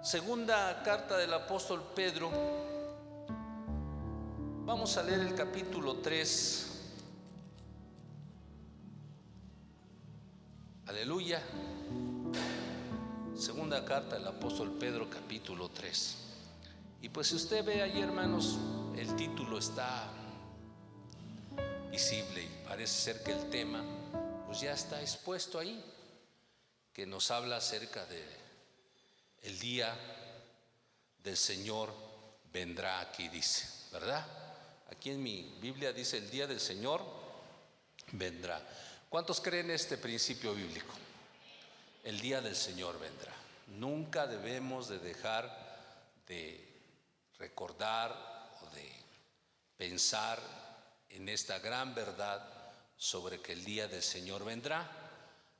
Segunda carta del apóstol Pedro. Vamos a leer el capítulo 3. Aleluya. Segunda carta del apóstol Pedro, capítulo 3. Y pues si usted ve ahí, hermanos, el título está visible y parece ser que el tema pues ya está expuesto ahí, que nos habla acerca de el día del Señor vendrá. Aquí dice, ¿verdad? Aquí en mi Biblia dice el día del Señor vendrá. ¿Cuántos creen este principio bíblico? El día del Señor vendrá. Nunca debemos de dejar de recordar o de pensar en esta gran verdad sobre que el día del Señor vendrá.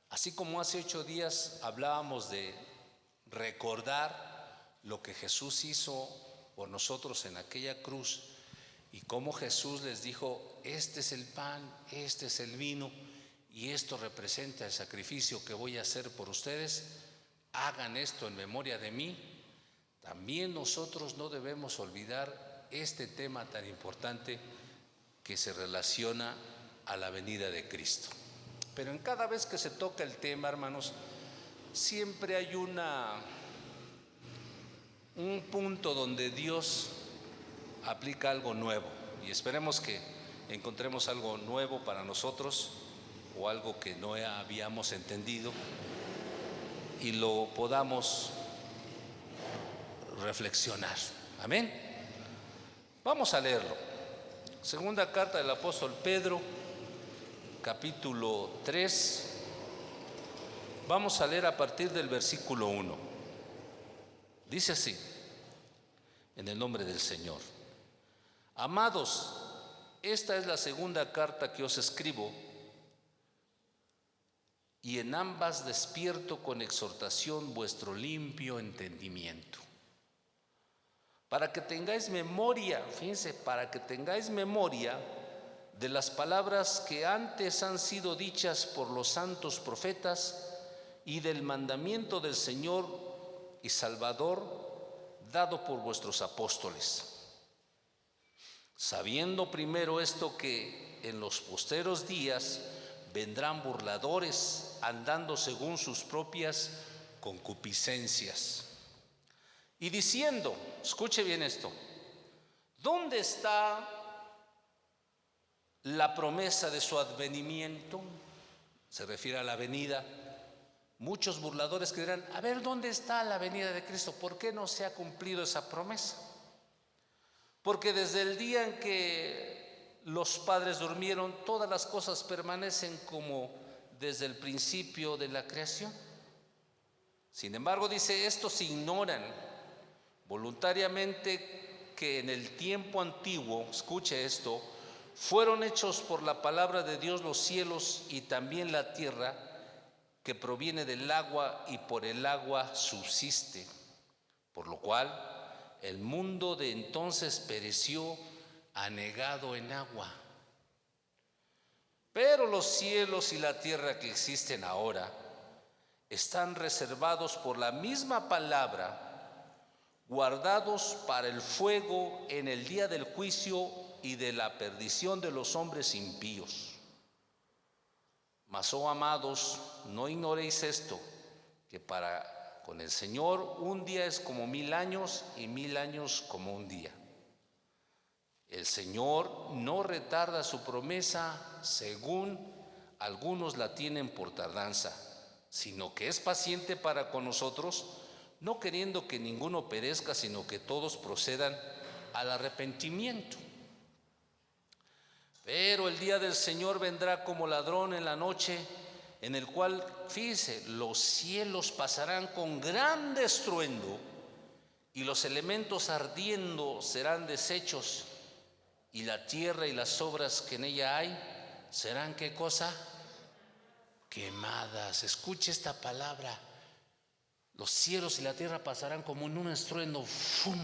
Así como hace 8 días hablábamos de recordar lo que Jesús hizo por nosotros en aquella cruz y cómo Jesús les dijo: este es el pan, este es el vino y esto representa el sacrificio que voy a hacer por ustedes, hagan esto en memoria de mí. También nosotros no debemos olvidar este tema tan importante que se relaciona a la venida de Cristo. Pero en cada vez que se toca el tema, hermanos, siempre hay un punto donde Dios aplica algo nuevo, y esperemos que encontremos algo nuevo para nosotros o algo que no habíamos entendido y lo podamos reflexionar. Amén. Vamos a leerlo. Segunda carta del apóstol Pedro, capítulo 3. Vamos a leer a partir del versículo 1. Dice así, en el nombre del Señor: Amados, esta es la segunda carta que os escribo, y en ambas despierto con exhortación vuestro limpio entendimiento, para que tengáis memoria, fíjense, para que tengáis memoria de las palabras que antes han sido dichas por los santos profetas y del mandamiento del Señor y Salvador dado por vuestros apóstoles, sabiendo primero esto, que en los posteros días vendrán burladores andando según sus propias concupiscencias y diciendo, escuche bien esto: ¿dónde está la promesa de su advenimiento? Se refiere a la venida. Muchos burladores que dirán: a ver, ¿dónde está la venida de Cristo? ¿Por qué no se ha cumplido esa promesa? Porque desde el día en que los padres durmieron, todas las cosas permanecen como desde el principio de la creación. Sin embargo, dice, estos ignoran voluntariamente que en el tiempo antiguo, escuche esto, fueron hechos por la palabra de Dios los cielos y también la tierra, que proviene del agua y por el agua subsiste, por lo cual el mundo de entonces pereció anegado en agua. Pero los cielos y la tierra que existen ahora están reservados por la misma palabra, guardados para el fuego en el día del juicio y de la perdición de los hombres impíos. Mas, oh amados, no ignoréis esto, que para con el Señor un día es como 1000 años y 1000 años como un día. El Señor no retarda su promesa, según algunos la tienen por tardanza, sino que es paciente para con nosotros, no queriendo que ninguno perezca, sino que todos procedan al arrepentimiento. Pero el día del Señor vendrá como ladrón en la noche, en el cual, fíjese, los cielos pasarán con gran estruendo y los elementos ardiendo serán deshechos, y la tierra y las obras que en ella hay serán, ¿qué cosa? Quemadas. Escuche esta palabra: los cielos y la tierra pasarán como en un estruendo, ¡fum!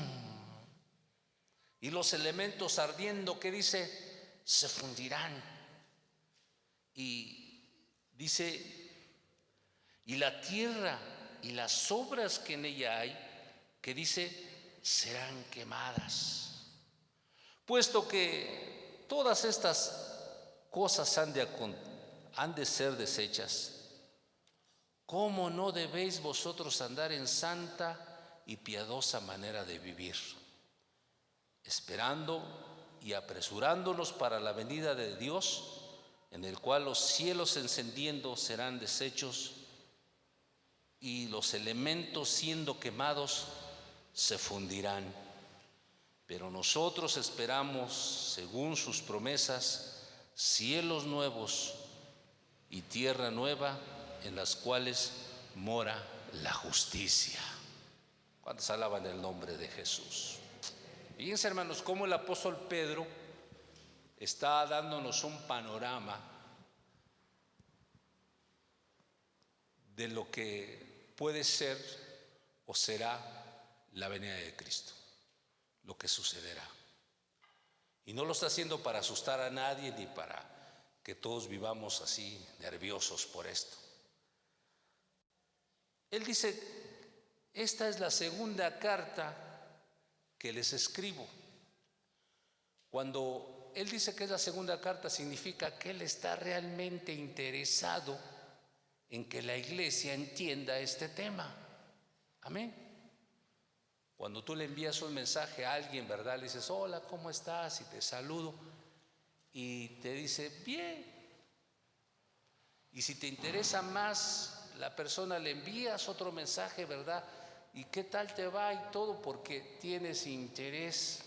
Y los elementos ardiendo, ¿qué dice? Se fundirán. Y dice, y la tierra y las obras que en ella hay que dice, serán quemadas. Puesto que todas estas cosas han de ser deshechas, ¿cómo no debéis vosotros andar en santa y piadosa manera de vivir, esperando y apresurándonos para la venida de Dios, en el cual los cielos encendiendo serán deshechos y los elementos siendo quemados se fundirán? Pero nosotros esperamos, según sus promesas, cielos nuevos y tierra nueva en las cuales mora la justicia. ¿Cuántos alaban el nombre de Jesús? Fíjense, hermanos, cómo el apóstol Pedro está dándonos un panorama de lo que puede ser o será la venida de Cristo, lo que sucederá. Y no lo está haciendo para asustar a nadie ni para que todos vivamos así nerviosos por esto. Él dice, esta es la segunda carta que les escribo. Cuando él dice que es la segunda carta, significa que él está realmente interesado en que la iglesia entienda este tema. Amén. Cuando tú le envías un mensaje a alguien, ¿verdad? Le dices, hola, ¿cómo estás? Y te saludo. Y te dice, bien. Y si te interesa más, la persona le envías otro mensaje, ¿verdad? ¿Y qué tal te va? Y todo porque tienes interés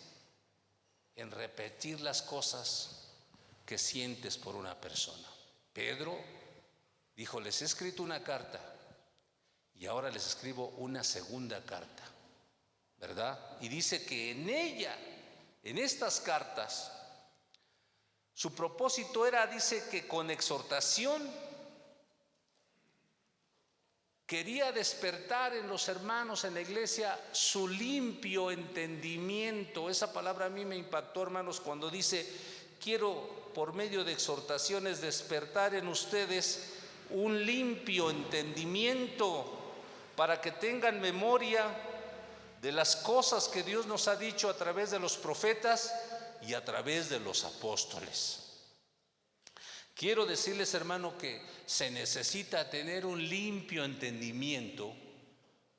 en repetir las cosas que sientes por una persona. Pedro dijo, les he escrito una carta y ahora les escribo una segunda carta, ¿verdad? Y dice que en ella, en estas cartas, su propósito era, dice que con exhortación, quería despertar en los hermanos en la iglesia su limpio entendimiento. Esa palabra a mí me impactó, hermanos, cuando dice, quiero por medio de exhortaciones despertar en ustedes un limpio entendimiento para que tengan memoria de las cosas que Dios nos ha dicho a través de los profetas y a través de los apóstoles. Quiero decirles, hermano, que se necesita tener un limpio entendimiento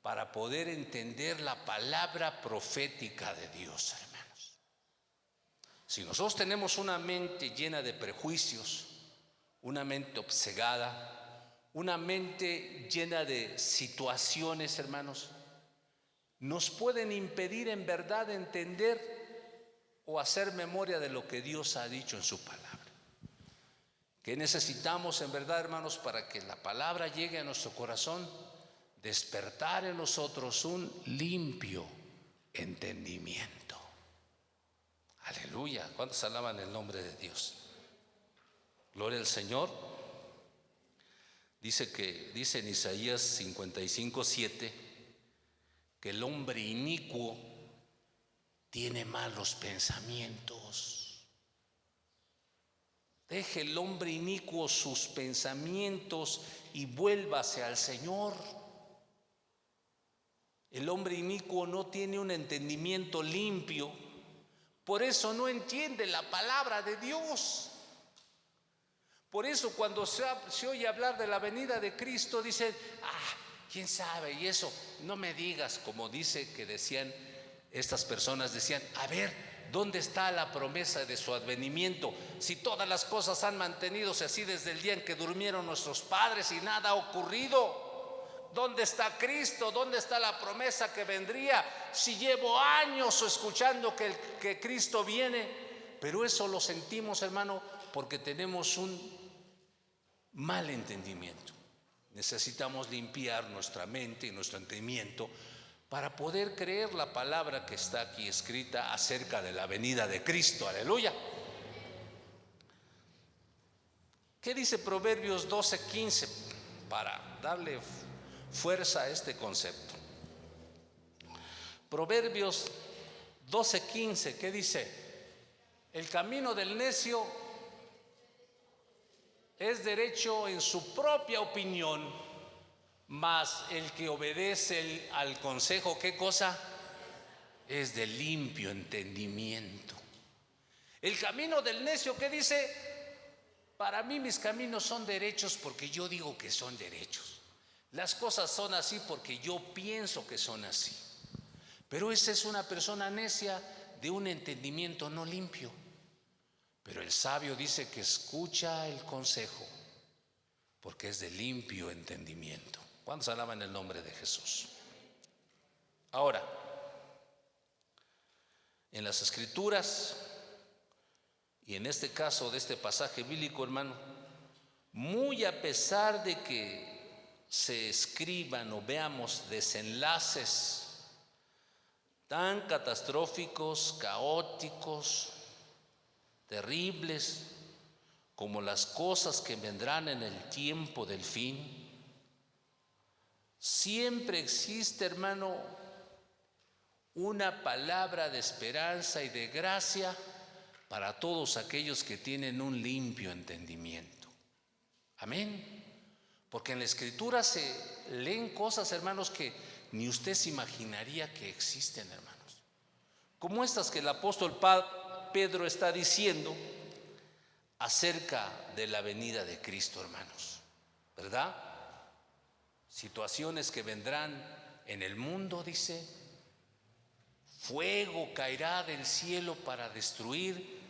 para poder entender la palabra profética de Dios, hermanos. Si nosotros tenemos una mente llena de prejuicios, una mente obcecada, una mente llena de situaciones, hermanos, nos pueden impedir en verdad entender o hacer memoria de lo que Dios ha dicho en su palabra. ¿Qué necesitamos en verdad, hermanos, para que la palabra llegue a nuestro corazón? Despertar en nosotros un limpio entendimiento. Aleluya. ¿Cuántos alaban el nombre de Dios? Gloria al Señor. Dice en Isaías 55:7 que el hombre inicuo tiene malos pensamientos. Deje el hombre inicuo sus pensamientos y vuélvase al Señor. El hombre inicuo no tiene un entendimiento limpio, por eso no entiende la palabra de Dios. Por eso cuando se oye hablar de la venida de Cristo, dicen, quién sabe, y eso, no me digas, como dice que decían estas personas, decían, a ver, ¿dónde está la promesa de su advenimiento? Si todas las cosas han mantenidose así desde el día en que durmieron nuestros padres y nada ha ocurrido. ¿Dónde está Cristo? ¿Dónde está la promesa que vendría? Si llevo años escuchando que Cristo viene. Pero eso lo sentimos, hermano, porque tenemos un mal entendimiento. Necesitamos limpiar nuestra mente y nuestro entendimiento para poder creer la palabra que está aquí escrita acerca de la venida de Cristo. Aleluya. ¿Qué dice Proverbios 12:15 para darle fuerza a este concepto? Proverbios 12:15, ¿qué dice? El camino del necio es derecho en su propia opinión, Mas el que obedece al consejo, ¿qué cosa? Es de limpio entendimiento. El camino del necio, ¿qué dice? Para mí mis caminos son derechos porque yo digo que son derechos. Las cosas son así porque yo pienso que son así. Pero esa es una persona necia de un entendimiento no limpio. Pero el sabio dice que escucha el consejo porque es de limpio entendimiento. ¿Cuántos alaban el nombre de Jesús? Ahora, en las Escrituras, y en este caso de este pasaje bíblico, hermano, muy a pesar de que se escriban o veamos desenlaces tan catastróficos, caóticos, terribles, como las cosas que vendrán en el tiempo del fin, siempre existe, hermano, una palabra de esperanza y de gracia para todos aquellos que tienen un limpio entendimiento. Amén. Porque en la Escritura se leen cosas, hermanos, que ni usted se imaginaría que existen, hermanos. Como estas que el apóstol Pedro está diciendo acerca de la venida de Cristo, hermanos. ¿Verdad? Situaciones que vendrán en el mundo, dice. Fuego caerá del cielo para destruir,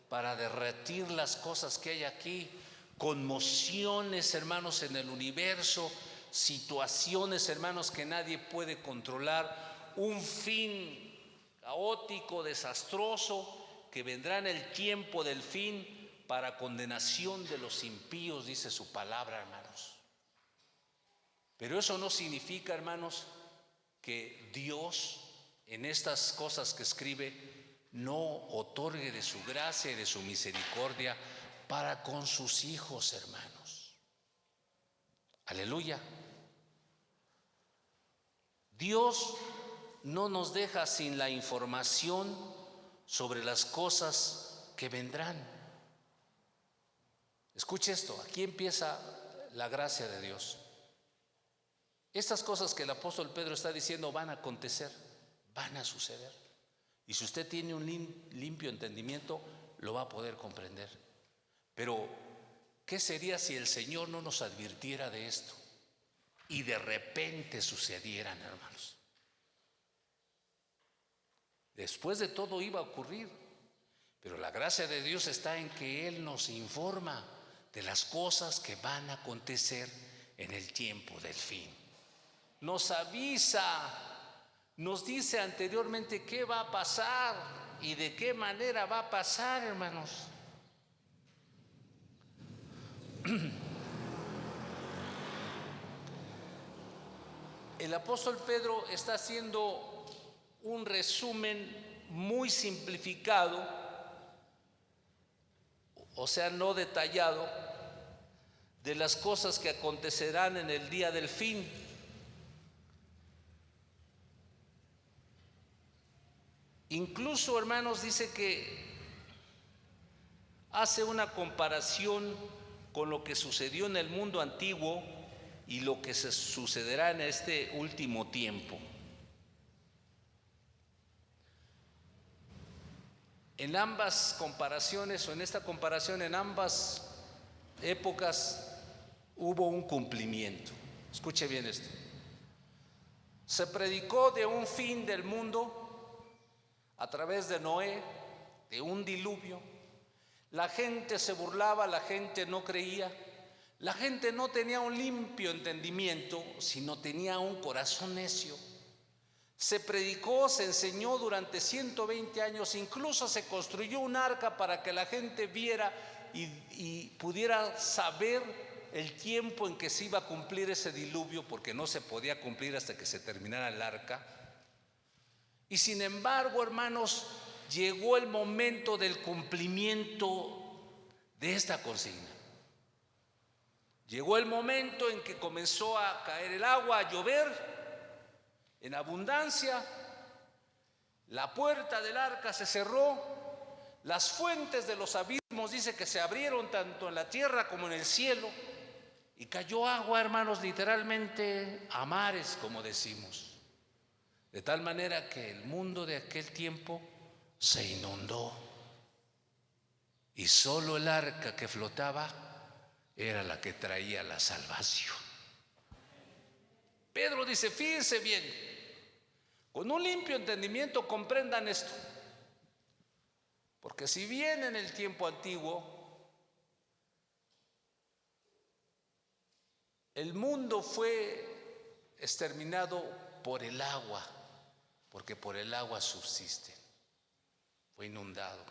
para derretir las cosas que hay aquí. Conmociones, hermanos, en el universo. Situaciones, hermanos, que nadie puede controlar. Un fin caótico, desastroso, que vendrá en el tiempo del fin para condenación de los impíos, dice su palabra, hermanos. Pero eso no significa, hermanos, que Dios en estas cosas que escribe no otorgue de su gracia y de su misericordia para con sus hijos, hermanos. Aleluya. Dios no nos deja sin la información sobre las cosas que vendrán. Escuche esto, aquí empieza la gracia de Dios. Estas cosas que el apóstol Pedro está diciendo van a acontecer, van a suceder. Y si usted tiene un limpio entendimiento, lo va a poder comprender. Pero, ¿qué sería si el Señor no nos advirtiera de esto? Y de repente sucedieran, hermanos. Después de todo iba a ocurrir, pero la gracia de Dios está en que Él nos informa de las cosas que van a acontecer en el tiempo del fin. Nos avisa, nos dice anteriormente qué va a pasar y de qué manera va a pasar, hermanos. El apóstol Pedro está haciendo un resumen muy simplificado, o sea, no detallado, de las cosas que acontecerán en el día del fin. Incluso, hermanos, dice que hace una comparación con lo que sucedió en el mundo antiguo y lo que se sucederá en este último tiempo. En ambas comparaciones, o en esta comparación, en ambas épocas hubo un cumplimiento. Escuche bien esto. Se predicó de un fin del mundo a través de Noé, de un diluvio. La gente se burlaba, la gente no creía, la gente no tenía un limpio entendimiento, sino tenía un corazón necio. Se predicó, se enseñó durante 120 años, incluso se construyó un arca para que la gente viera y pudiera saber el tiempo en que se iba a cumplir ese diluvio, porque no se podía cumplir hasta que se terminara el arca. Y sin embargo, hermanos, llegó el momento del cumplimiento de esta consigna. Llegó el momento en que comenzó a caer el agua, a llover en abundancia. La puerta del arca se cerró. Las fuentes de los abismos dice que se abrieron tanto en la tierra como en el cielo. Y cayó agua, hermanos, literalmente a mares, como decimos. De tal manera que el mundo de aquel tiempo se inundó. Y solo el arca que flotaba era la que traía la salvación. Pedro dice, fíjense bien, con un limpio entendimiento comprendan esto. Porque si bien en el tiempo antiguo el mundo fue exterminado por el agua, porque por el agua subsiste, fue inundado.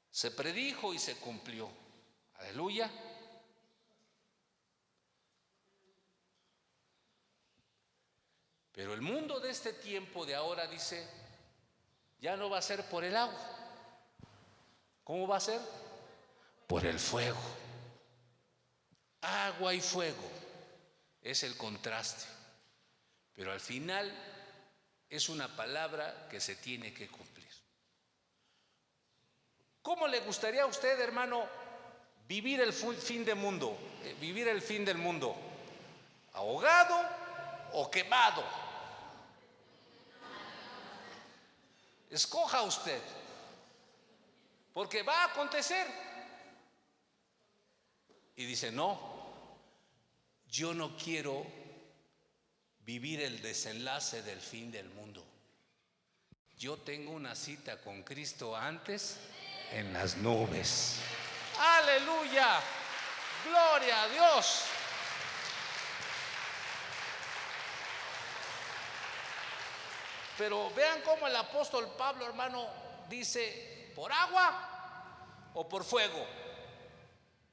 Se predijo y se cumplió. Aleluya. Pero el mundo de este tiempo de ahora dice, ya no va a ser por el agua. ¿Cómo va a ser? Por el fuego. Agua y fuego es el contraste, pero al final es una palabra que se tiene que cumplir. ¿Cómo le gustaría a usted, hermano, vivir el fin del mundo? Vivir el fin del mundo, ¿ahogado o quemado? Escoja usted, porque va a acontecer. Y dice, no, yo no quiero vivir el desenlace del fin del mundo. Yo tengo una cita con Cristo antes en las nubes. ¡Aleluya! ¡Gloria a Dios! Pero vean cómo el apóstol Pablo, hermano, dice, ¿por agua o por fuego?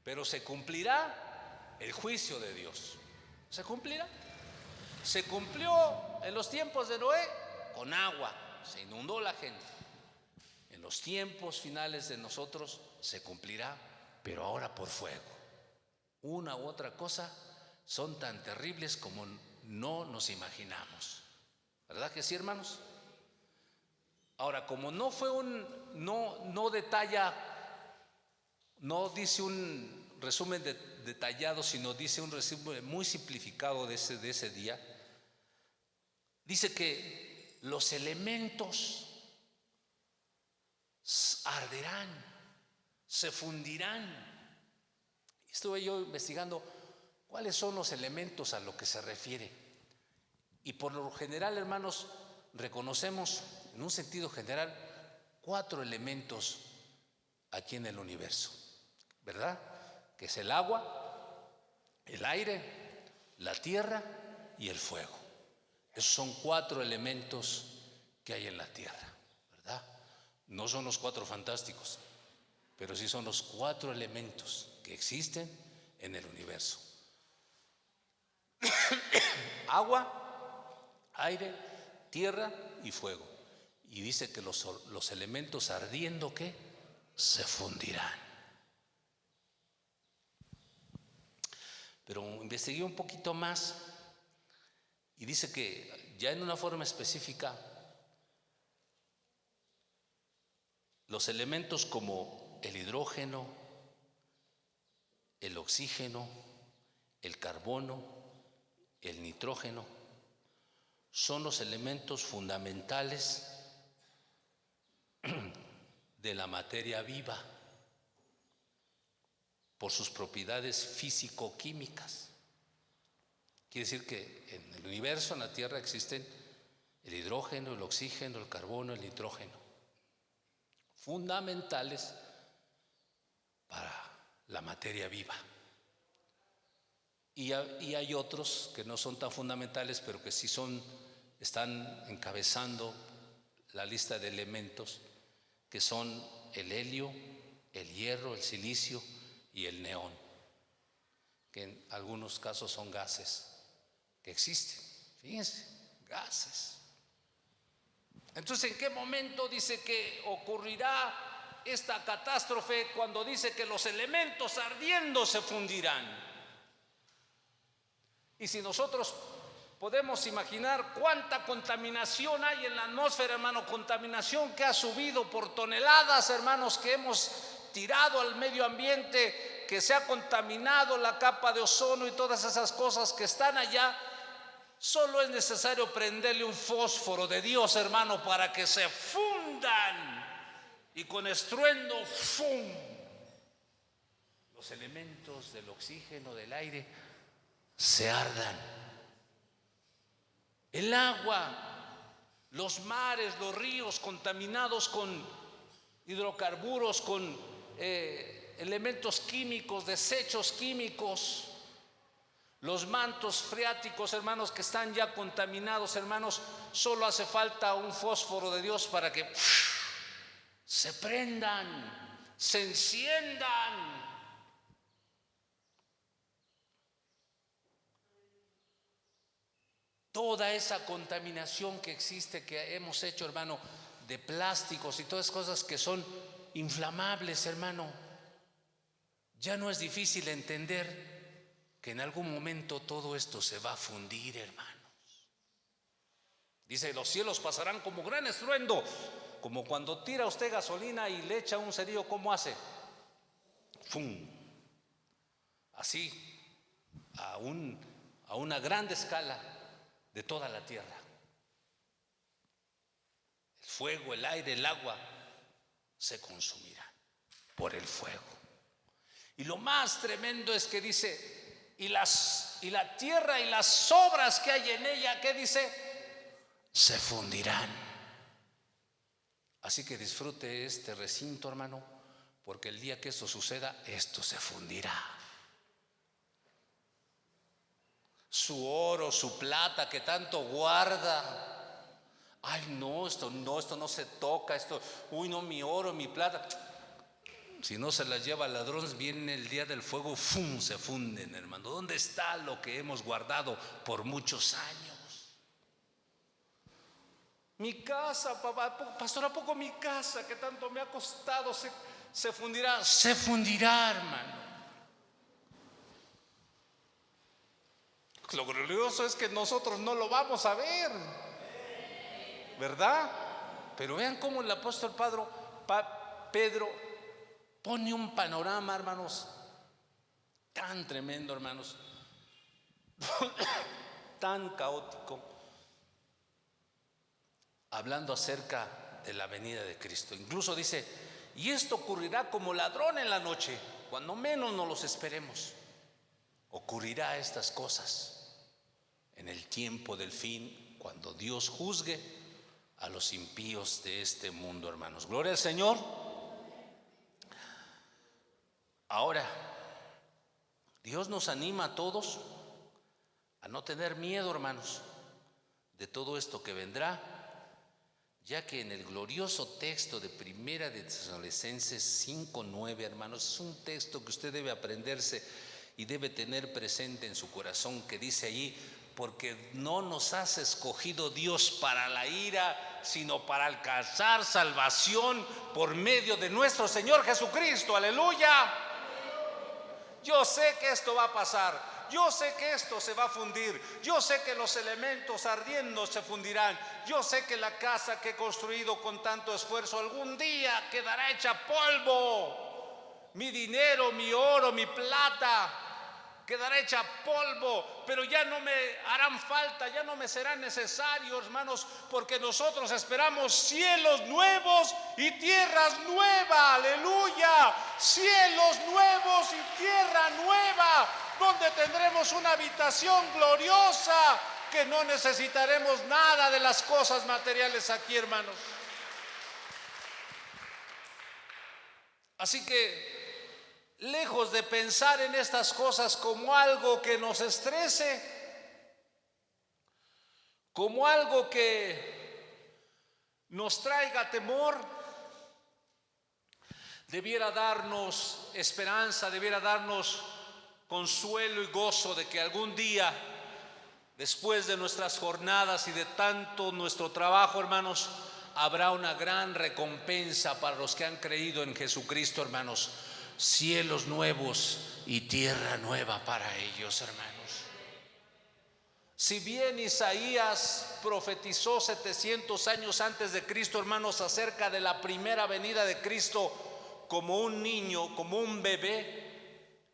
Pero se cumplirá el juicio de Dios. ¿Se cumplirá? Se cumplió en los tiempos de Noé con agua, se inundó la gente. En los tiempos finales de nosotros se cumplirá, pero ahora por fuego. Una u otra cosa son tan terribles como no nos imaginamos. ¿Verdad que sí, hermanos? Ahora, como no fue no detalla, no dice un resumen detallado, sino dice un resumen muy simplificado de ese día, dice que los elementos arderán, se fundirán. Estuve yo investigando cuáles son los elementos a lo que se refiere. Y por lo general, hermanos, reconocemos en un sentido general 4 elementos aquí en el universo, ¿verdad? Que es el agua, el aire, la tierra y el fuego. Esos son 4 elementos que hay en la tierra, ¿verdad? No son los 4 fantásticos, pero sí son los 4 elementos que existen en el universo. Agua, aire, tierra y fuego. Y dice que los elementos ardiendo, ¿qué? Se fundirán. Pero investigué un poquito más y dice que ya en una forma específica los elementos como el hidrógeno, el oxígeno, el carbono, el nitrógeno, son los elementos fundamentales de la materia viva por sus propiedades físico-químicas. Quiere decir que en el universo, en la Tierra, existen el hidrógeno, el oxígeno, el carbono, el nitrógeno, fundamentales para la materia viva. Y hay otros que no son tan fundamentales, pero que sí están encabezando la lista de elementos, que son el helio, el hierro, el silicio y el neón, que en algunos casos son gases que existen. Fíjense, gases. Entonces, ¿en qué momento dice que ocurrirá esta catástrofe cuando dice que los elementos ardiendo se fundirán? Y si nosotros podemos imaginar cuánta contaminación hay en la atmósfera, hermano, contaminación que ha subido por toneladas, hermanos, que hemos tirado al medio ambiente, que se ha contaminado la capa de ozono y todas esas cosas que están allá, solo es necesario prenderle un fósforo de Dios, hermano, para que se fundan y con estruendo, ¡fum!, los elementos del oxígeno, del aire, se ardan. El agua, los mares, los ríos contaminados con hidrocarburos, con elementos químicos, desechos químicos, los mantos freáticos, hermanos, que están ya contaminados, hermanos, solo hace falta un fósforo de Dios para que se prendan, se enciendan. Toda esa contaminación que existe, que hemos hecho, hermano, de plásticos y todas cosas que son inflamables, hermano, ya no es difícil entender que en algún momento todo esto se va a fundir, hermanos. Dice, los cielos pasarán como gran estruendo, como cuando tira usted gasolina y le echa un cerillo, ¿cómo hace? ¡Fum! Así, a una gran escala de toda la tierra. El fuego, el aire, el agua se consumirán por el fuego. Y lo más tremendo es que dice, y la tierra y las obras que hay en ella, ¿qué dice? Se fundirán. Así que disfrute este recinto, hermano, porque el día que esto suceda, esto se fundirá. Su oro, su plata que tanto guarda. Ay, no, esto no se toca, uy, no, mi oro, mi plata. Si no se las lleva el ladrón, viene el día del fuego, ¡fum!, se funden, hermano. ¿Dónde está lo que hemos guardado por muchos años? Mi casa, papá, pastor, ¿a poco mi casa que tanto me ha costado se fundirá? Se fundirá, hermano. Lo glorioso es que nosotros no lo vamos a ver, ¿verdad? Pero vean cómo el apóstol Pedro pone un panorama, hermanos, tan tremendo, hermanos, tan caótico, hablando acerca de la venida de Cristo. Incluso dice, y esto ocurrirá como ladrón en la noche, cuando menos nos los esperemos. Ocurrirá estas cosas en el tiempo del fin, cuando Dios juzgue a los impíos de este mundo, hermanos. Gloria al Señor. Ahora, Dios nos anima a todos a no tener miedo, hermanos, de todo esto que vendrá, ya que en el glorioso texto de Primera de Tesalonicenses 5:9, hermanos, es un texto que usted debe aprenderse y debe tener presente en su corazón, que dice allí, porque no nos has escogido Dios para la ira, sino para alcanzar salvación por medio de nuestro Señor Jesucristo. Aleluya. Yo sé que esto va a pasar, yo sé que esto se va a fundir, yo sé que los elementos ardiendo se fundirán, yo sé que la casa que he construido con tanto esfuerzo algún día quedará hecha polvo. Mi dinero, mi oro, mi plata quedará hecha polvo, pero ya no me harán falta, ya no me serán necesarios, hermanos, porque nosotros esperamos cielos nuevos y tierras nuevas. Aleluya. Cielos nuevos y tierra nueva, donde tendremos una habitación gloriosa, que no necesitaremos nada de las cosas materiales aquí, hermanos. Así que, lejos de pensar en estas cosas como algo que nos estrese, como algo que nos traiga temor, debiera darnos esperanza, debiera darnos consuelo y gozo de que algún día, después de nuestras jornadas y de tanto nuestro trabajo, hermanos, habrá una gran recompensa para los que han creído en Jesucristo, hermanos. Cielos nuevos y tierra nueva para ellos, hermanos. Si bien Isaías profetizó 700 años antes de Cristo, hermanos, acerca de la primera venida de Cristo como un niño, como un bebé,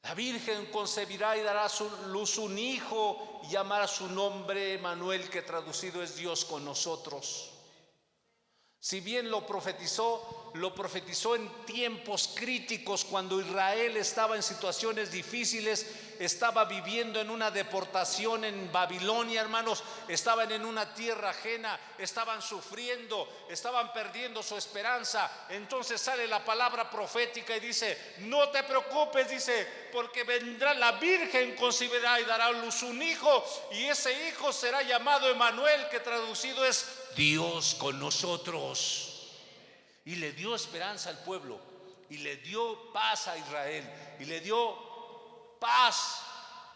La Virgen concebirá y dará a su luz un hijo y llamará su nombre Emmanuel, que traducido es Dios con nosotros. Si bien lo profetizó en tiempos críticos, cuando Israel estaba en situaciones difíciles, estaba viviendo en una deportación en Babilonia, hermanos, estaban en una tierra ajena, estaban sufriendo, estaban perdiendo su esperanza. Entonces sale la palabra profética y dice: no te preocupes, dice, porque vendrá la Virgen, concebirá y dará a luz un hijo, y ese hijo será llamado Emmanuel, que traducido es Dios con nosotros. Y le dio esperanza al pueblo, y le dio paz a Israel, y le dio paz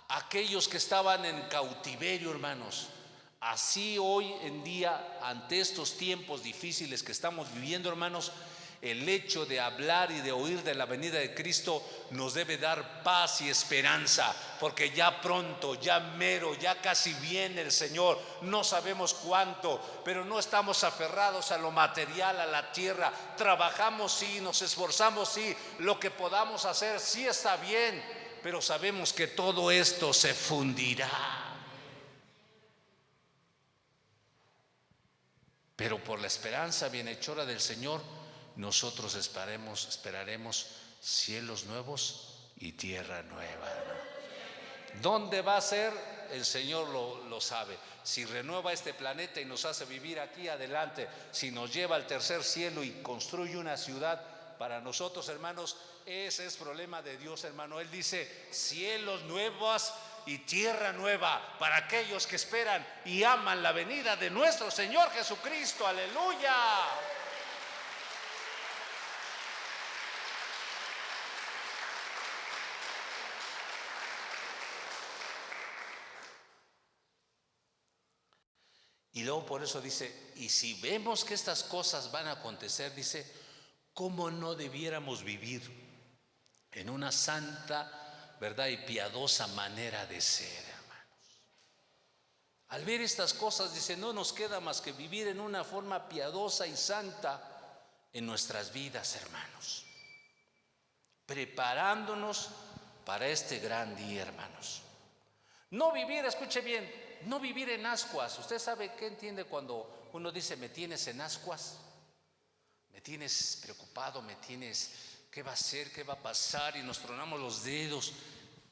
a aquellos que estaban en cautiverio, hermanos. Así hoy en día, ante estos tiempos difíciles que estamos viviendo, hermanos, el hecho de hablar y de oír de la venida de Cristo nos debe dar paz y esperanza, porque ya pronto, ya mero, ya casi viene el Señor. No sabemos cuánto, pero no estamos aferrados a lo material, a la tierra. Trabajamos sí, nos esforzamos sí, lo que podamos hacer sí está bien, pero sabemos que todo esto se fundirá. Pero por la esperanza bienhechora del Señor, nosotros esperaremos cielos nuevos y tierra nueva. ¿Dónde va a ser? El Señor lo sabe. Si renueva este planeta y nos hace vivir aquí, adelante. Si nos lleva al tercer cielo y construye una ciudad para nosotros, hermanos, ese es problema de Dios, hermano. Él dice: cielos nuevos y tierra nueva, para aquellos que esperan y aman la venida de nuestro Señor Jesucristo. Aleluya. Y luego por eso dice: y si vemos que estas cosas van a acontecer, dice, ¿cómo no debiéramos vivir en una santa, verdad, y piadosa manera de ser, hermanos? Al ver estas cosas, dice, no nos queda más que vivir en una forma piadosa y santa en nuestras vidas, hermanos, preparándonos para este gran día, hermanos. No vivir, escuche bien, no vivir en ascuas. ¿Usted sabe qué entiende cuando uno dice: me tienes en ascuas? Me tienes preocupado, me tienes, ¿qué va a hacer? ¿Qué va a pasar? Y nos tronamos los dedos.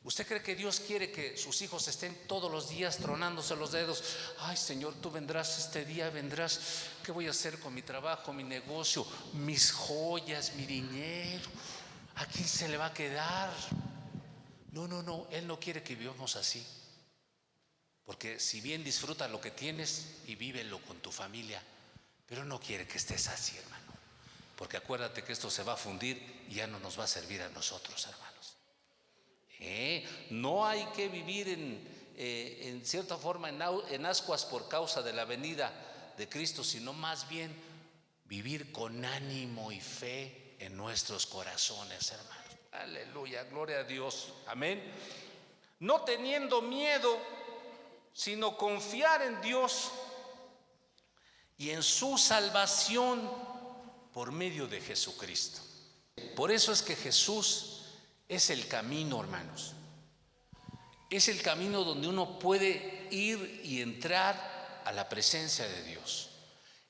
¿Usted cree que Dios quiere que sus hijos estén todos los días tronándose los dedos? Ay, Señor, tú vendrás este día, vendrás. ¿Qué voy a hacer con mi trabajo, mi negocio, mis joyas, mi dinero? ¿A quién se le va a quedar? No, Él no quiere que vivamos así. Porque si bien disfruta lo que tienes y vívelo con tu familia, pero no quiere que estés así, hermano. Porque acuérdate que esto se va a fundir y ya no nos va a servir a nosotros, hermanos. No hay que vivir en cierta forma en ascuas por causa de la venida de Cristo, sino más bien vivir con ánimo y fe en nuestros corazones, hermanos. Aleluya, gloria a Dios, amén. No teniendo miedo, sino confiar en Dios y en su salvación por medio de Jesucristo. Por eso es que Jesús es el camino, hermanos. Es el camino donde uno puede ir y entrar a la presencia de Dios.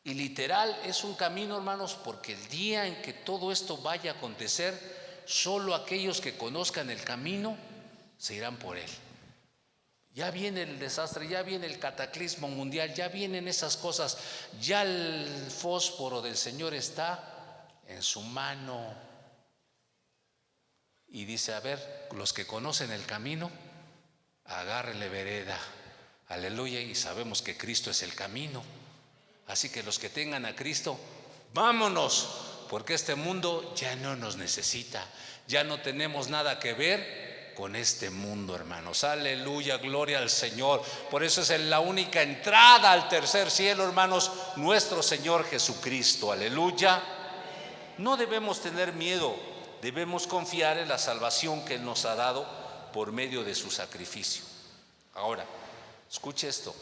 Y literal es un camino, hermanos, porque el día en que todo esto vaya a acontecer, solo aquellos que conozcan el camino se irán por él. Ya viene el desastre, ya viene el cataclismo mundial, ya vienen esas cosas. Ya el fósforo del Señor está en su mano. Y dice: a ver, los que conocen el camino, agárrenle vereda. Aleluya. Y sabemos que Cristo es el camino. Así que los que tengan a Cristo, vámonos, porque este mundo ya no nos necesita. Ya no tenemos nada que ver con este mundo, hermanos. Aleluya, gloria al Señor. Por eso es la única entrada al tercer cielo, hermanos, nuestro Señor Jesucristo. Aleluya. No debemos tener miedo, debemos confiar en la salvación que Él nos ha dado por medio de su sacrificio. Ahora, escuche esto: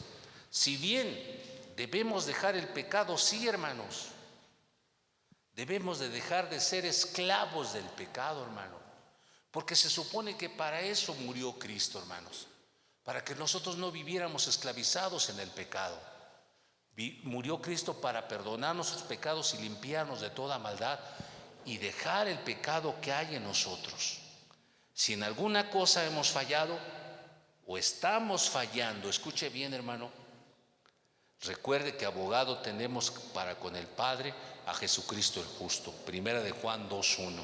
si bien debemos dejar el pecado, sí, hermanos, debemos de dejar de ser esclavos del pecado, hermano. Porque se supone que para eso murió Cristo, hermanos, para que nosotros no viviéramos esclavizados en el pecado. Murió Cristo para perdonarnos sus pecados y limpiarnos de toda maldad y dejar el pecado que hay en nosotros. Si en alguna cosa hemos fallado o estamos fallando, escuche bien, hermano, recuerde que abogado tenemos para con el Padre a Jesucristo el justo. Primera de Juan 2:1.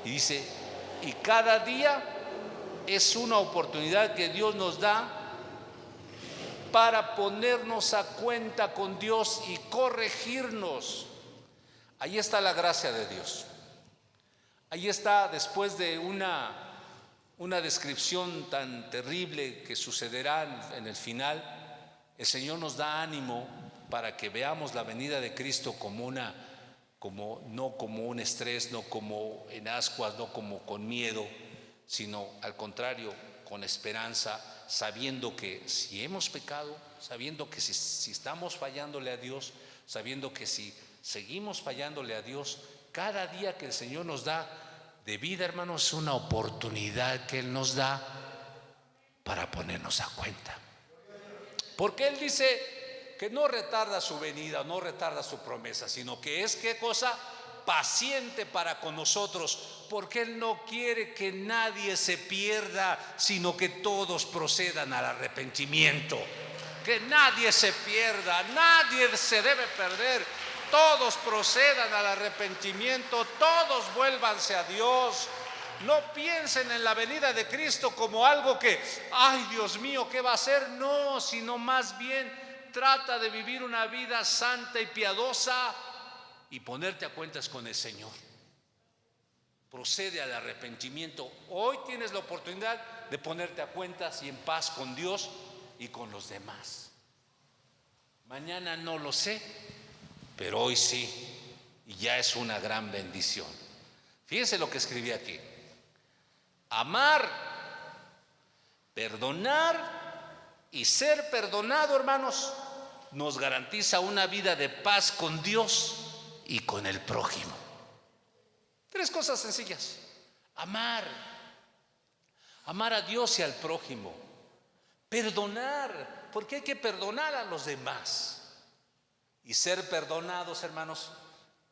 Y dice, y cada día es una oportunidad que Dios nos da para ponernos a cuenta con Dios y corregirnos. Ahí está la gracia de Dios. Ahí está, después de una descripción tan terrible que sucederá en el final, el Señor nos da ánimo para que veamos la venida de Cristo no como un estrés, no como en ascuas, no como con miedo, sino al contrario, con esperanza, sabiendo que si hemos pecado, sabiendo que si estamos fallándole a Dios, sabiendo que si seguimos fallándole a Dios, cada día que el Señor nos da de vida, hermanos, es una oportunidad que Él nos da para ponernos a cuenta. Porque Él dice que no retarda su venida, no retarda su promesa, sino que es, ¿qué cosa? Paciente para con nosotros, porque Él no quiere que nadie se pierda, sino que todos procedan al arrepentimiento. Que nadie se pierda, nadie se debe perder, todos procedan al arrepentimiento, todos vuélvanse a Dios. No piensen en la venida de Cristo como algo que, ay Dios mío, ¿qué va a hacer? No, sino más bien trata de vivir una vida santa y piadosa y ponerte a cuentas con el Señor. Procede al arrepentimiento. Hoy tienes la oportunidad de ponerte a cuentas y en paz con Dios y con los demás. Mañana no lo sé, pero hoy sí, y ya es una gran bendición. Fíjense lo que escribí aquí. Amar, perdonar y ser perdonado, hermanos, nos garantiza una vida de paz con Dios y con el prójimo. 3 cosas sencillas. Amar a Dios y al prójimo. Perdonar, porque hay que perdonar a los demás. Y ser perdonados, hermanos,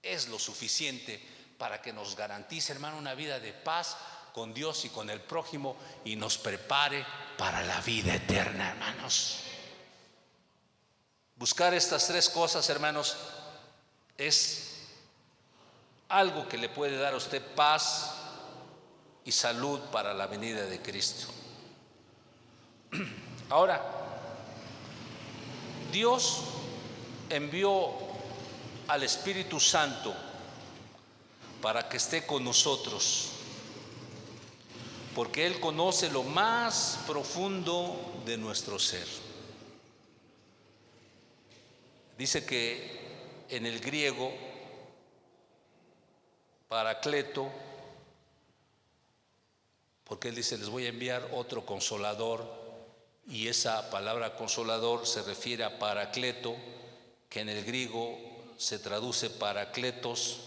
es lo suficiente para que nos garantice, hermano, una vida de paz con Dios y con el prójimo y nos prepare para la vida eterna, hermanos. Buscar estas 3 cosas, hermanos, es algo que le puede dar a usted paz y salud para la venida de Cristo. Ahora, Dios envió al Espíritu Santo para que esté con nosotros, porque Él conoce lo más profundo de nuestro ser. Dice que en el griego, Paracleto, porque Él dice, les voy a enviar otro consolador, y esa palabra consolador se refiere a Paracleto, que en el griego se traduce Paracletos,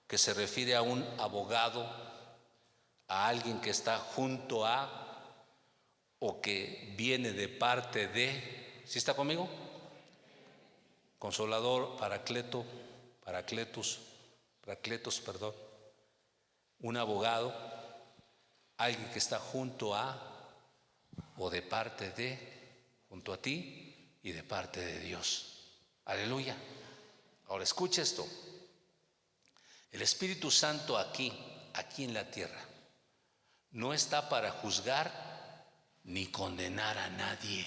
que se refiere a un abogado, a alguien que está junto a o que viene de parte de. ¿Sí está conmigo? Consolador, Paracletos, un abogado, alguien que está junto a o de parte de, junto a ti y de parte de Dios. Aleluya. Ahora escucha esto. El Espíritu Santo aquí en la tierra, no está para juzgar ni condenar a nadie,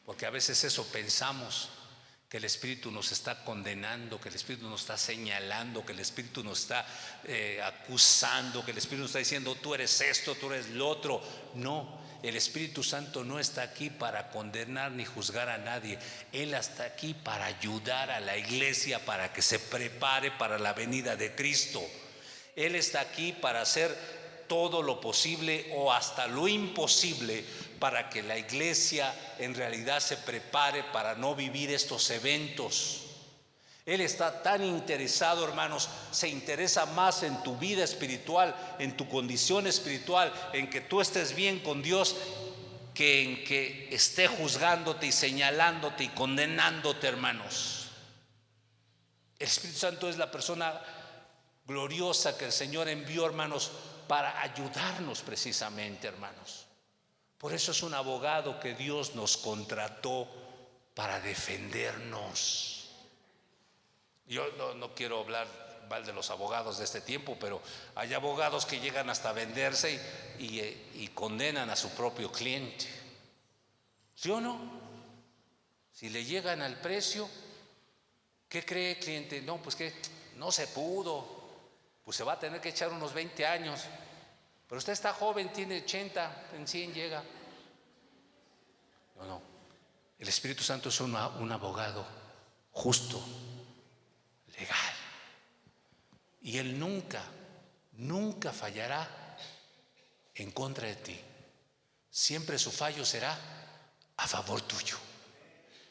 porque a veces eso pensamos, que el Espíritu nos está condenando, que el Espíritu nos está señalando, que el Espíritu nos está acusando, que el Espíritu nos está diciendo tú eres esto, tú eres lo otro. No, el Espíritu Santo no está aquí para condenar ni juzgar a nadie. Él está aquí para ayudar a la iglesia para que se prepare para la venida de Cristo. Él está aquí para hacer todo lo posible o hasta lo imposible para que la iglesia en realidad se prepare para no vivir estos eventos. Él está tan interesado, hermanos, se interesa más en tu vida espiritual, en tu condición espiritual, en que tú estés bien con Dios, que en que esté juzgándote y señalándote y condenándote, hermanos. El Espíritu Santo es la persona gloriosa que el Señor envió, hermanos, para ayudarnos precisamente, hermanos. Por eso es un abogado que Dios nos contrató para defendernos. Yo no quiero hablar mal de los abogados de este tiempo, pero hay abogados que llegan hasta venderse y condenan a su propio cliente. ¿Sí o no? Si le llegan al precio, ¿qué cree el cliente? No, pues que no se pudo, pues se va a tener que echar unos 20 años. Pero usted está joven, tiene 80, en 100 llega. No. El Espíritu Santo es un abogado justo, legal. Y Él nunca fallará en contra de ti. Siempre su fallo será a favor tuyo.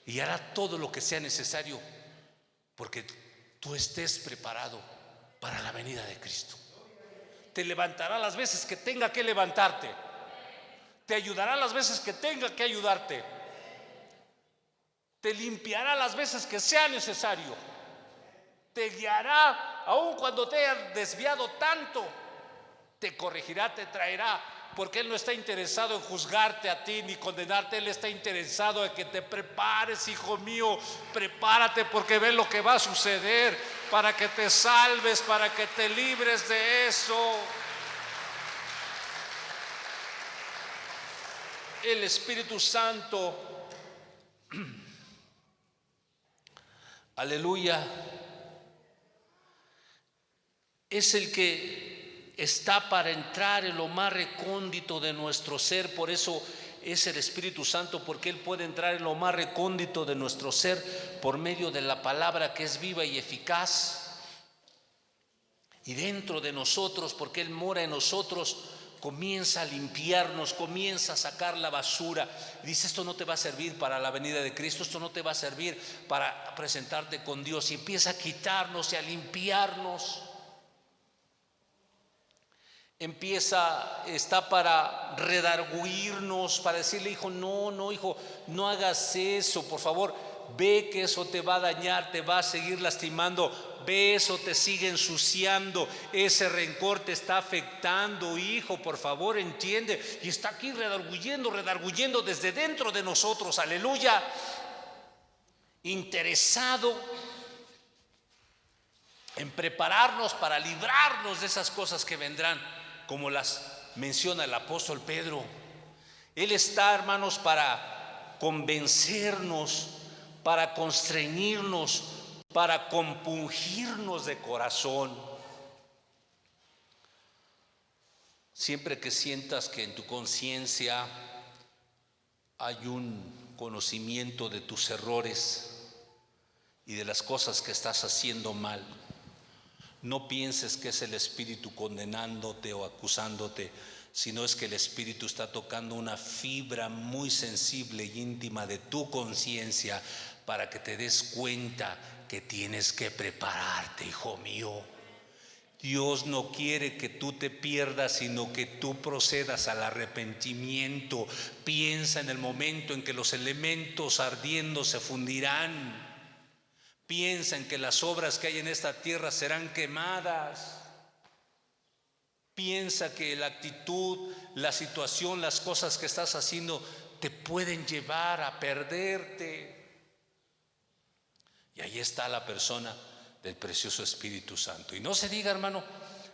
Y hará todo lo que sea necesario porque tú estés preparado para la venida de Cristo. Te levantará las veces que tenga que levantarte. Te ayudará las veces que tenga que ayudarte. Te limpiará las veces que sea necesario. Te guiará aun cuando te hayas desviado tanto. Te corregirá, te traerá, porque Él no está interesado en juzgarte a ti ni condenarte. Él está interesado en que te prepares, hijo mío. Prepárate, porque ve lo que va a suceder, para que te salves, para que te libres de eso. El Espíritu Santo, aleluya, es el que está para entrar en lo más recóndito de nuestro ser. Por eso es el Espíritu Santo, porque Él puede entrar en lo más recóndito de nuestro ser por medio de la palabra, que es viva y eficaz. Y dentro de nosotros, porque Él mora en nosotros, comienza a limpiarnos, comienza a sacar la basura. Dice: esto no te va a servir para la venida de Cristo, esto no te va a servir para presentarte con Dios. Y empieza a quitarnos y a limpiarnos. Está para redarguirnos, para decirle: hijo, no, hijo, no hagas eso, por favor. Ve que eso te va a dañar, te va a seguir lastimando. Ve, eso te sigue ensuciando. Ese rencor te está afectando, hijo, por favor, entiende. Y está aquí redarguyendo desde dentro de nosotros, aleluya. Interesado en prepararnos para librarnos de esas cosas que vendrán, como las menciona el apóstol Pedro. Él está, hermanos, para convencernos, para constreñirnos, para compungirnos de corazón. Siempre que sientas que en tu conciencia hay un conocimiento de tus errores y de las cosas que estás haciendo mal, no pienses que es el Espíritu condenándote o acusándote, sino es que el Espíritu está tocando una fibra muy sensible e íntima de tu conciencia para que te des cuenta que tienes que prepararte, hijo mío. Dios no quiere que tú te pierdas, sino que tú procedas al arrepentimiento. Piensa en el momento en que los elementos ardiendo se fundirán. Piensa en que las obras que hay en esta tierra serán quemadas. Piensa que la actitud, la situación, las cosas que estás haciendo te pueden llevar a perderte. Y ahí está la persona del precioso Espíritu Santo. Y no se diga, hermano,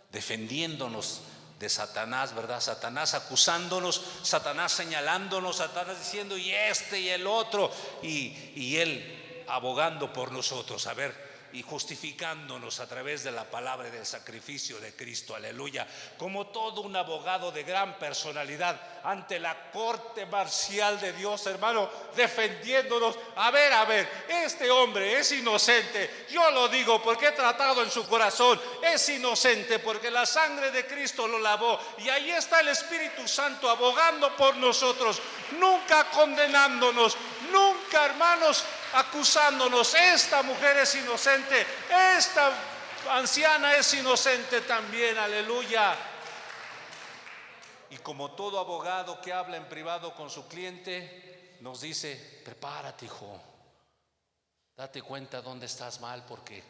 defendiéndonos de Satanás, ¿verdad? Satanás acusándonos, Satanás señalándonos, Satanás diciendo: y este y el otro, y él abogando por nosotros, a ver, y justificándonos a través de la palabra y del sacrificio de Cristo, aleluya, como todo un abogado de gran personalidad ante la corte marcial de Dios, hermano, defendiéndonos. A ver, este hombre es inocente, yo lo digo porque he tratado en su corazón, es inocente porque la sangre de Cristo lo lavó. Y ahí está el Espíritu Santo abogando por nosotros, nunca condenándonos, nunca, hermanos, acusándonos. Esta mujer es inocente, esta anciana es inocente también, aleluya. Y como todo abogado que habla en privado con su cliente, nos dice: prepárate, hijo, date cuenta dónde estás mal, porque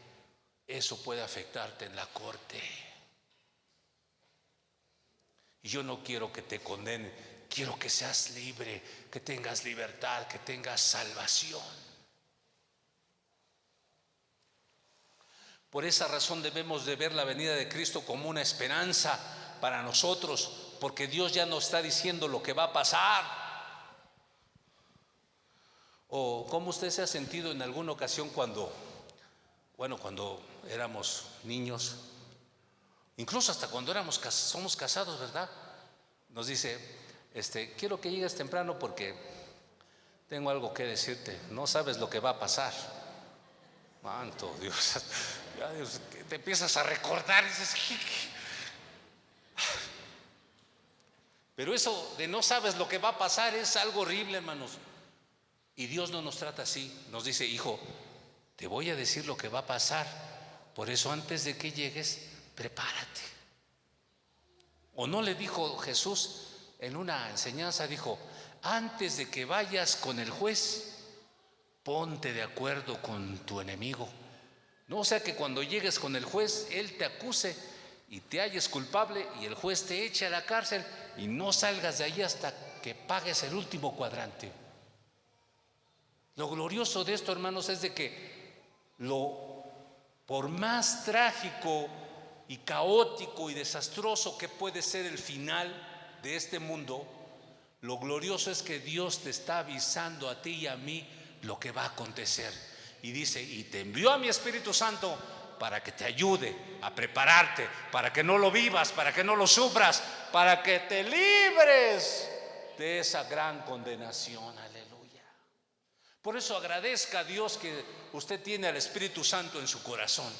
eso puede afectarte en la corte. Y yo no quiero que te condenen, quiero que seas libre, que tengas libertad, que tengas salvación. Por esa razón debemos de ver la venida de Cristo como una esperanza para nosotros, porque Dios ya nos está diciendo lo que va a pasar. ¿O cómo usted se ha sentido en alguna ocasión cuando éramos niños? Incluso hasta cuando somos casados, ¿verdad? Nos dice: quiero que llegues temprano porque tengo algo que decirte. No sabes lo que va a pasar. Santo Dios, ya Dios, te empiezas a recordar y dices: pero eso de no sabes lo que va a pasar es algo horrible, hermanos. Y Dios no nos trata así. Nos dice: hijo, te voy a decir lo que va a pasar. Por eso antes de que llegues, prepárate. ¿O no le dijo Jesús en una enseñanza? Dijo: antes de que vayas con el juez, ponte de acuerdo con tu enemigo. No, o sea que cuando llegues con el juez, él te acuse y te halles culpable y el juez te eche a la cárcel y no salgas de allí hasta que pagues el último cuadrante. Lo glorioso de esto, hermanos, es de que por más trágico y caótico y desastroso que puede ser el final de este mundo, lo glorioso es que Dios te está avisando a ti y a mí lo que va a acontecer. Y dice: y te envió a mi Espíritu Santo para que te ayude a prepararte, para que no lo vivas, para que no lo sufras, para que te libres de esa gran condenación. Aleluya. Por eso agradezca a Dios que usted tiene al Espíritu Santo en su corazón.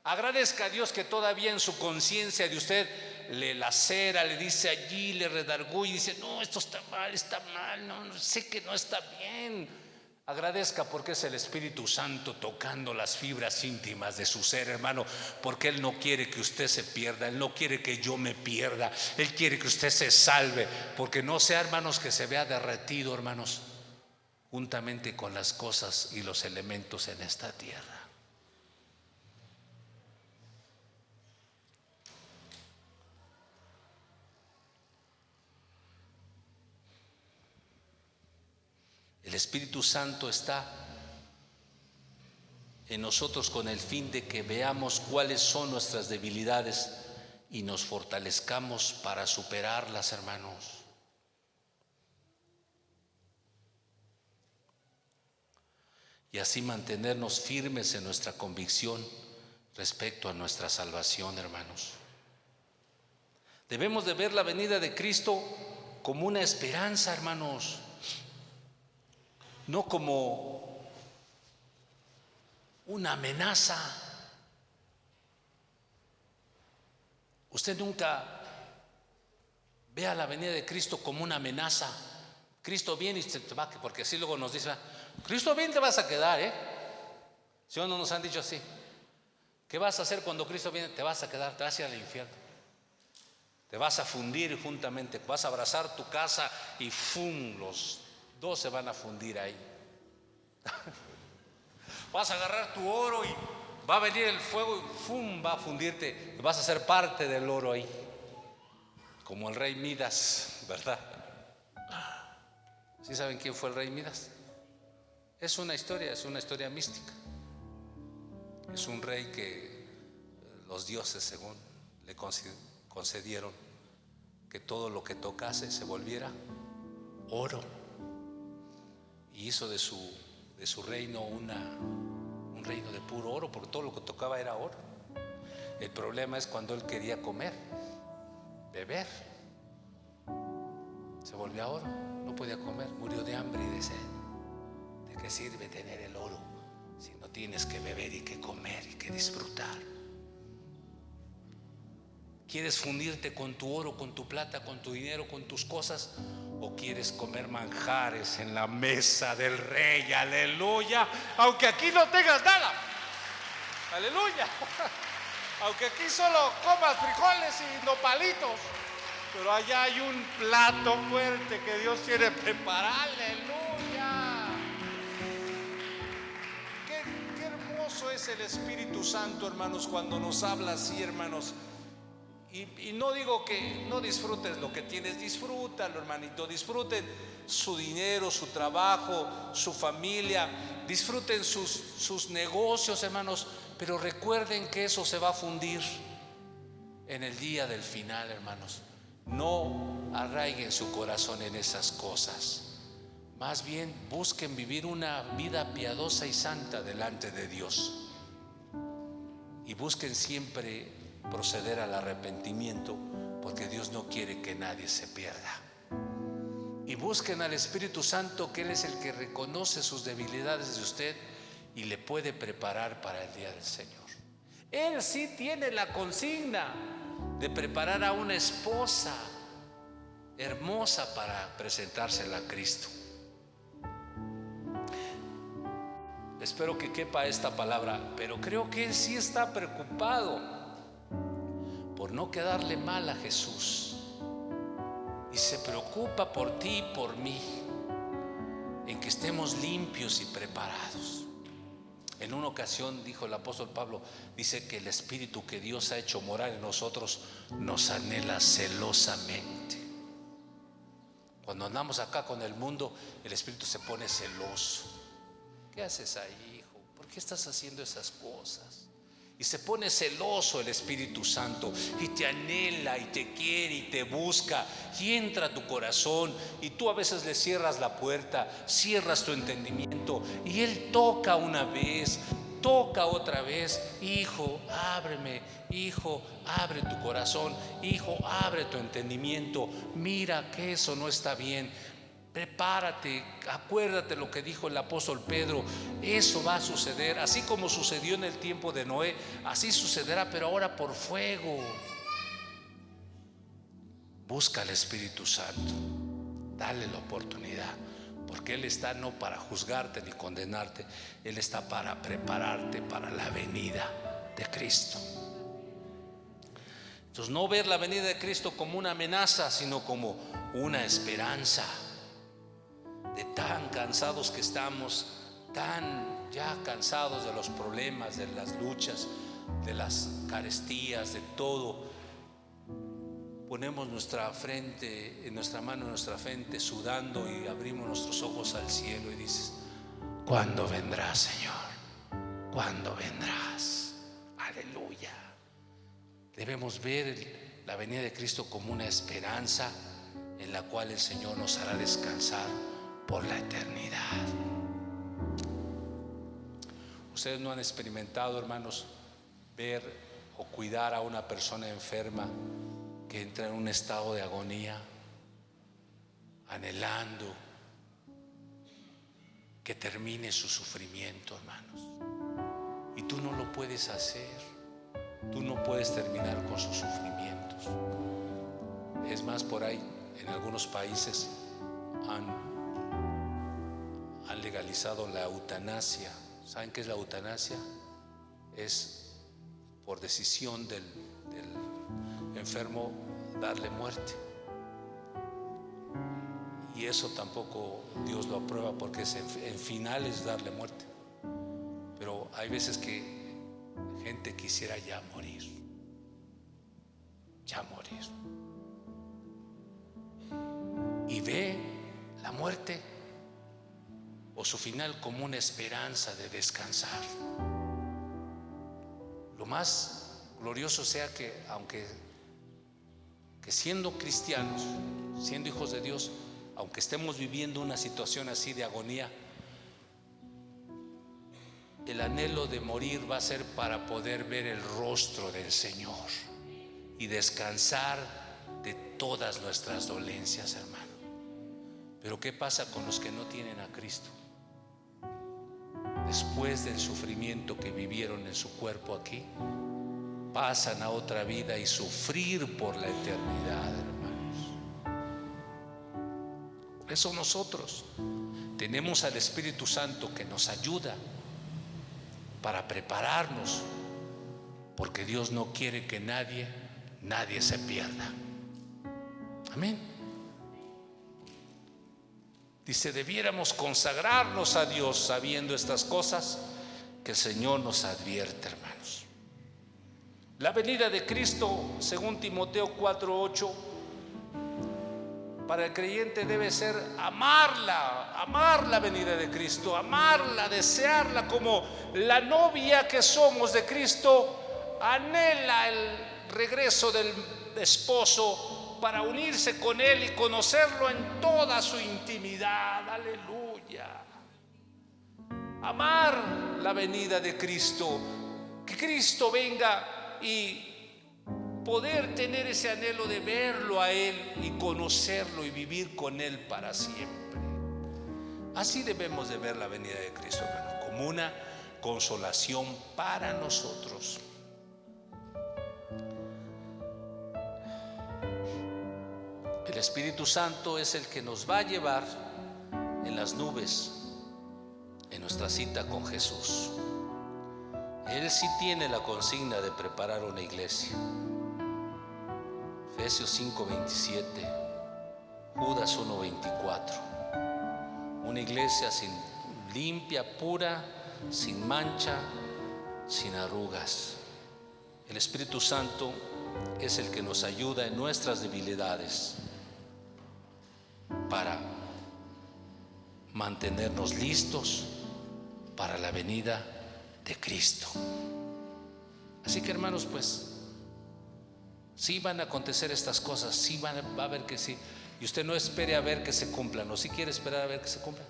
Agradezca a Dios que todavía en su conciencia de usted le lacera, le dice allí, le redarguye y dice: no, esto está mal, no, sé que no está bien. Agradezca, porque es el Espíritu Santo tocando las fibras íntimas de su ser, hermano, porque Él no quiere que usted se pierda, Él no quiere que yo me pierda, Él quiere que usted se salve, porque no sea, hermanos, que se vea derretido, hermanos, juntamente con las cosas y los elementos en esta tierra. El Espíritu Santo está en nosotros con el fin de que veamos cuáles son nuestras debilidades y nos fortalezcamos para superarlas, hermanos. Y así mantenernos firmes en nuestra convicción respecto a nuestra salvación, hermanos. Debemos de ver la venida de Cristo como una esperanza, hermanos, no como una amenaza. Usted nunca vea la venida de Cristo como una amenaza. Cristo viene y se te va, porque así luego nos dice: Cristo viene, te vas a quedar, ¿sí o no nos han dicho así? ¿Qué vas a hacer cuando Cristo viene? Te vas a quedar, te vas a ir al infierno. Te vas a fundir juntamente, vas a abrazar tu casa y ¡fum! Los dos se van a fundir ahí. Vas a agarrar tu oro y va a venir el fuego y ¡fum! Va a fundirte. Vas a ser parte del oro ahí, como el rey Midas, ¿verdad? ¿Sí saben quién fue el rey Midas? Es una historia mística. Es un rey que los dioses, según le concedieron, que todo lo que tocase se volviera oro, y hizo de su reino un reino de puro oro, porque todo lo que tocaba era oro. El problema es cuando él quería comer, beber, se volvía oro, no podía comer, murió de hambre y de sed. ¿De qué sirve tener el oro si no tienes que beber y que comer y que disfrutar? ¿Quieres fundirte con tu oro, con tu plata, con tu dinero, con tus cosas? ¿O quieres comer manjares en la mesa del Rey? Aleluya. Aunque aquí no tengas nada. Aleluya. Aunque aquí solo comas frijoles y nopalitos, pero allá hay un plato fuerte que Dios quiere preparar. Aleluya. Qué hermoso es el Espíritu Santo, hermanos, cuando nos habla así, hermanos. Y no digo que no disfrutes lo que tienes, disfrútalo, hermanito. Disfruten su dinero, su trabajo, su familia, disfruten sus negocios, hermanos, pero recuerden que eso se va a fundir en el día del final, hermanos. No arraiguen su corazón en esas cosas. Más bien busquen vivir una vida piadosa y santa delante de Dios. Y busquen siempre proceder al arrepentimiento, porque Dios no quiere que nadie se pierda. Y busquen al Espíritu Santo, que Él es el que reconoce sus debilidades de usted y le puede preparar para el día del Señor. Él sí tiene la consigna de preparar a una esposa hermosa para presentársela a Cristo. Espero que quepa esta palabra, pero creo que Él sí está preocupado por no quedarle mal a Jesús, y se preocupa por ti y por mí, en que estemos limpios y preparados. En una ocasión dijo el apóstol Pablo, dice que el Espíritu que Dios ha hecho morar en nosotros nos anhela celosamente. Cuando andamos acá con el mundo, el Espíritu se pone celoso. ¿Qué haces ahí, hijo? ¿Por qué estás haciendo esas cosas? Y se pone celoso el Espíritu Santo, y te anhela y te quiere y te busca y entra a tu corazón, y tú a veces le cierras la puerta, cierras tu entendimiento, y Él toca una vez, toca otra vez. Hijo, ábreme. Hijo, abre tu corazón. Hijo, abre tu entendimiento. Mira que eso no está bien. Prepárate, acuérdate lo que dijo el apóstol Pedro. Eso va a suceder, así como sucedió en el tiempo de Noé, así sucederá, pero ahora por fuego. Busca al Espíritu Santo, dale la oportunidad, porque Él está no para juzgarte ni condenarte, Él está para prepararte para la venida de Cristo. Entonces, no ver la venida de Cristo como una amenaza, sino como una esperanza. De tan cansados que estamos, tan ya cansados de los problemas, de las luchas, de las carestías, de todo, ponemos nuestra frente, en nuestra mano en nuestra frente, sudando, y abrimos nuestros ojos al cielo y dices: ¿cuándo vendrás, Señor? ¿Cuándo vendrás? Aleluya. Debemos ver la venida de Cristo como una esperanza en la cual el Señor nos hará descansar por la eternidad. Ustedes no han experimentado, hermanos, ver o cuidar a una persona enferma que entra en un estado de agonía, anhelando que termine su sufrimiento, hermanos, y tú no lo puedes hacer. Tú no puedes terminar con sus sufrimientos. Es más, por ahí en algunos países han legalizado la eutanasia. ¿Saben qué es la eutanasia? Es por decisión del enfermo darle muerte. Y eso tampoco Dios lo aprueba, porque en final es darle muerte. Pero hay veces que gente quisiera ya morir. Y ve la muerte o su final como una esperanza de descansar. Lo más glorioso sea que, aunque siendo cristianos, siendo hijos de Dios, aunque estemos viviendo una situación así de agonía, el anhelo de morir va a ser para poder ver el rostro del Señor y descansar de todas nuestras dolencias, hermano. Pero ¿qué pasa con los que no tienen a Cristo? Después del sufrimiento que vivieron en su cuerpo aquí, pasan a otra vida y sufrir por la eternidad, hermanos. Por eso nosotros tenemos al Espíritu Santo que nos ayuda para prepararnos, porque Dios no quiere que nadie se pierda. Amén. Dice, debiéramos consagrarnos a Dios sabiendo estas cosas que el Señor nos advierte, hermanos. La venida de Cristo, según Timoteo 4:8, para el creyente debe ser amar la venida de Cristo, amarla, desearla, como la novia que somos de Cristo anhela el regreso del esposo para unirse con Él y conocerlo en toda su intimidad. Aleluya. Amar la venida de Cristo, que Cristo venga y poder tener ese anhelo de verlo a Él y conocerlo y vivir con Él para siempre. Así debemos de ver la venida de Cristo, hermano, como una consolación para nosotros. El Espíritu Santo es el que nos va a llevar en las nubes en nuestra cita con Jesús. Él sí tiene la consigna de preparar una iglesia. Efesios 5:27, Judas 1:24. Una iglesia limpia, pura, sin mancha, sin arrugas. El Espíritu Santo es el que nos ayuda en nuestras debilidades para mantenernos listos para la venida de Cristo. Así que, hermanos, pues sí van a acontecer estas cosas, sí va a haber que sí. Y usted no espere a ver que se cumplan, o si quiere esperar a ver que se cumplan,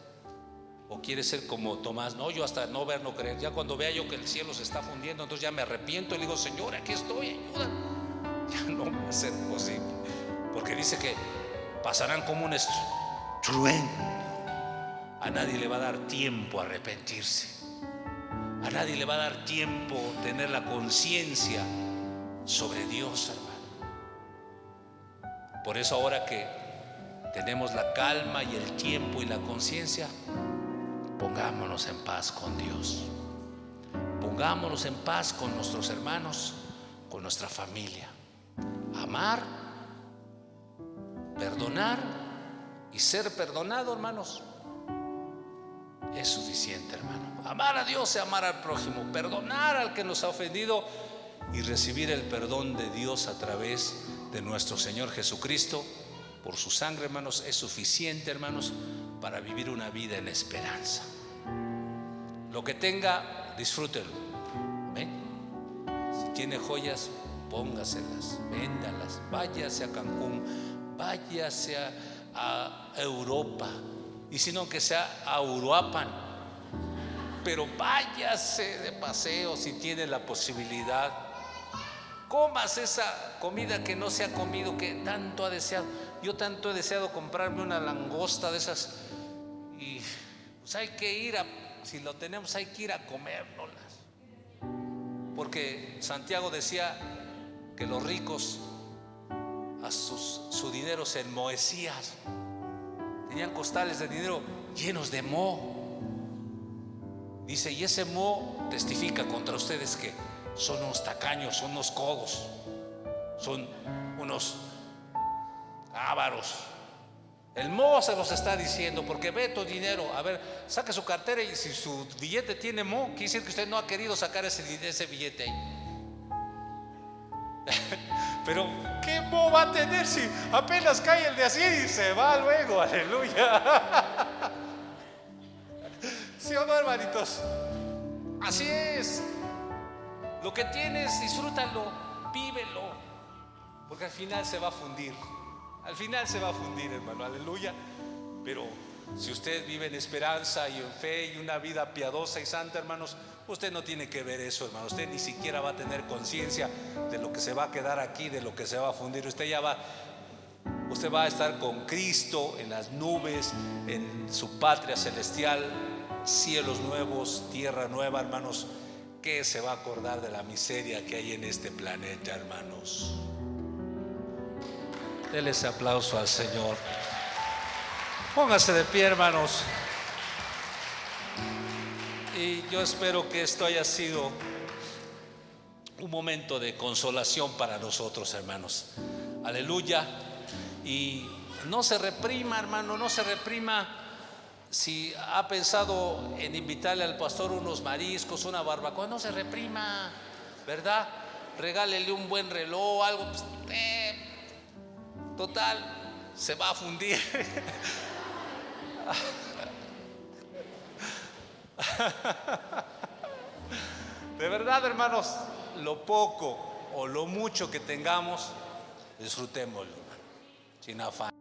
o quiere ser como Tomás, no, yo hasta no ver, no creer. Ya cuando vea yo que el cielo se está fundiendo, entonces ya me arrepiento y le digo, Señor, aquí estoy, ayuda. Ya no va a ser posible, porque dice que pasarán como un estruendo. A nadie le va a dar tiempo a arrepentirse, a nadie le va a dar tiempo tener la conciencia sobre Dios, hermano. Por eso ahora que tenemos la calma y el tiempo y la conciencia, pongámonos en paz con Dios, pongámonos en paz con nuestros hermanos, con nuestra familia. Amar, perdonar y ser perdonado, hermanos, es suficiente, hermano. Amar a Dios y amar al prójimo, perdonar al que nos ha ofendido y recibir el perdón de Dios a través de nuestro Señor Jesucristo por su sangre, hermanos, es suficiente, hermanos, para vivir una vida en esperanza. Lo que tenga, disfrútelo. ¿Ven? Si tiene joyas, póngaselas, véndalas, váyase a Cancún, váyase a Europa, y si no, que sea a Uruapan, pero váyase de paseo si tiene la posibilidad. Comas esa comida que no se ha comido, que tanto ha deseado. Yo tanto he deseado comprarme una langosta de esas, y pues hay que ir si lo tenemos, hay que ir a comérnoslas, porque Santiago decía que los ricos a su dinero se enmohecían, tenían costales de dinero llenos de moho. Dice, y ese moho testifica contra ustedes que son unos tacaños, son unos codos, son unos ávaros. El moho se los está diciendo, porque ve tu dinero, a ver, saque su cartera, y si su billete tiene moho, quiere decir que usted no ha querido sacar ese billete ahí. Pero ¿qué moho va a tener si apenas cae el de así y se va luego? Aleluya. ¿Sí o no, hermanitos? Así es. Lo que tienes, disfrútalo, vívelo, porque al final se va a fundir. Al final se va a fundir, hermano, aleluya. Pero si usted vive en esperanza y en fe y una vida piadosa y santa, hermanos, usted no tiene que ver eso, hermano. Usted ni siquiera va a tener conciencia de lo que se va a quedar aquí, de lo que se va a fundir. Usted va a estar con Cristo en las nubes, en su patria celestial, cielos nuevos, tierra nueva, hermanos. ¿Qué se va a acordar de la miseria que hay en este planeta, hermanos? Denle ese aplauso al Señor. Póngase de pie, hermanos. Y yo espero que esto haya sido un momento de consolación para nosotros, hermanos. Aleluya. Y no se reprima, hermano, no se reprima. Si ha pensado en invitarle al pastor unos mariscos, una barbacoa, no se reprima, ¿verdad? Regálele un buen reloj, algo. Total, se va a fundir. De verdad, hermanos, lo poco o lo mucho que tengamos, disfrutémoslo, sin afán.